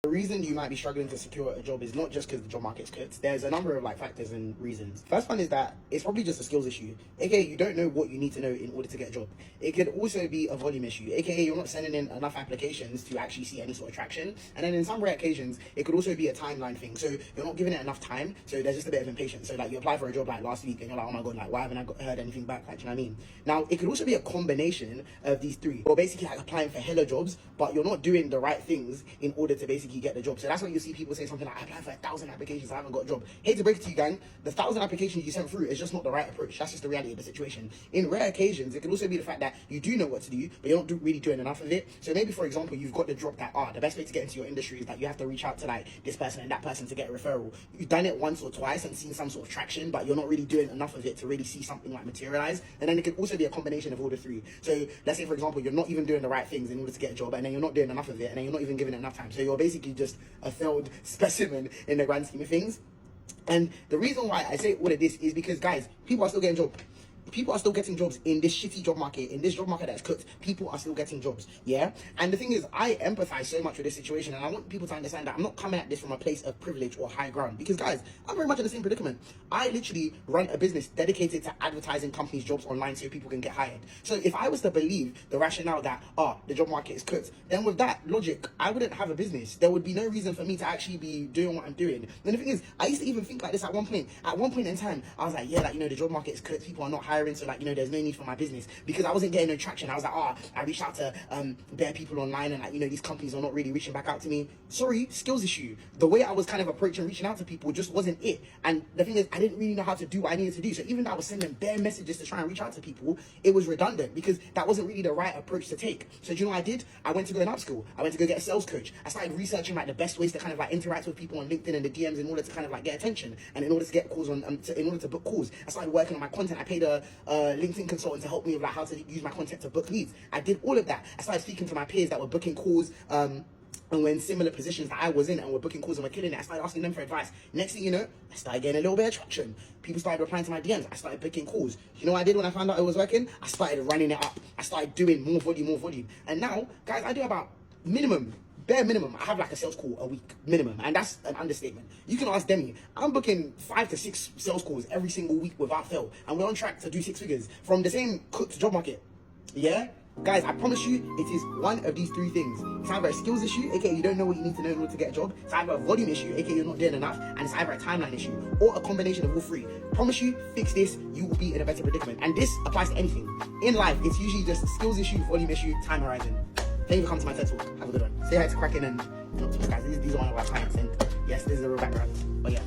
The reason you might be struggling to secure a job is not just because the job market's cooked. There's a number of factors and reasons. First one is that it's probably just a skills issue, aka you don't know what you need to know in order to get a job. It could also be a volume issue, aka you're not sending in enough applications to actually see any sort of traction. And then in some rare occasions, it could also be a timeline thing. So you're not giving it enough time, so there's just a bit of impatience. So you apply for a job last week and you're like, oh my god, why haven't I heard anything back? Do you know what I mean? Now it could also be a combination of these three. You're basically applying for hella jobs, but you're not doing the right things in order to basically get the job. So that's why you see people say something like, I applied for 1,000 applications, I haven't got a job. Hate to break it to you, gang, the 1,000 applications you sent through is just not the right approach. That's just the reality of the situation. In rare occasions, it could also be the fact that you do know what to do, but you're not really doing enough of it. So maybe, for example, you've got the job that, the best way to get into your industry is that you have to reach out to this person and that person to get a referral. You've done it once or twice and seen some sort of traction, but you're not really doing enough of it to really see something materialize. And then it could also be a combination of all the three. So let's say, for example, you're not even doing the right things in order to get a job, and then you're not doing enough of it, and then you're not even giving it enough time. So you're basically just a failed specimen in the grand scheme of things. And the reason why I say all of this is because, guys, people are still getting jobs. People are still getting jobs in this shitty job market, in this job market that's cooked. People are still getting jobs, yeah? And the thing is, I empathize so much with this situation, and I want people to understand that I'm not coming at this from a place of privilege or high ground. Because, guys, I'm very much in the same predicament. I literally run a business dedicated to advertising companies' jobs online so people can get hired. So if I was to believe the rationale that, the job market is cooked, then with that logic, I wouldn't have a business. There would be no reason for me to actually be doing what I'm doing. And the thing is, I used to even think like this at one point. At one point in time, I was like, yeah, the job market is cooked. People are not hiring, so there's no need for my business, because I wasn't getting no traction. I was like, I reached out to bare people online, and these companies are not really reaching back out to me. Sorry, skills issue. The way I was kind of approaching reaching out to people just wasn't it. And the thing is, I didn't really know how to do what I needed to do. So even though I was sending bare messages to try and reach out to people, it was redundant because that wasn't really the right approach to take. So do you know what I did? I went to go and upskill. I went to go get a sales coach. I started researching the best ways to kind of interact with people on LinkedIn and the DMs in order to kind of get attention, and in order to get calls on in order to book calls. I started working on my content. I paid a LinkedIn consultant to help me with how to use my content to book leads. I did all of that. I started speaking to my peers that were booking calls and were in similar positions that I was in and were booking calls and were killing it. I started asking them for advice. Next thing you know, I started getting a little bit of traction. People started replying to my DMs. I started booking calls. You know what I did when I found out it was working? I started running it up. I started doing more volume. And now, guys, I do about bare minimum, I have a sales call a week minimum, and that's an understatement. You can ask Demi. I'm booking 5 to 6 sales calls every single week without fail, and we're on track to do 6 figures from the same cooked job market. Yeah, guys, I promise you, it is one of these 3 things. It's either a skills issue, aka you don't know what you need to know in order to get a job. It's either a volume issue, aka you're not doing enough, and it's either a timeline issue, or a combination of all 3. Promise you, fix this, you will be in a better predicament. And this applies to anything in life. It's usually just skills issue, volume issue, time horizon. Thank you for coming to my TED Talk. Have a good one. Say hi to Kraken and guys. These are one of our clients, and yes, this is a real background. But yeah.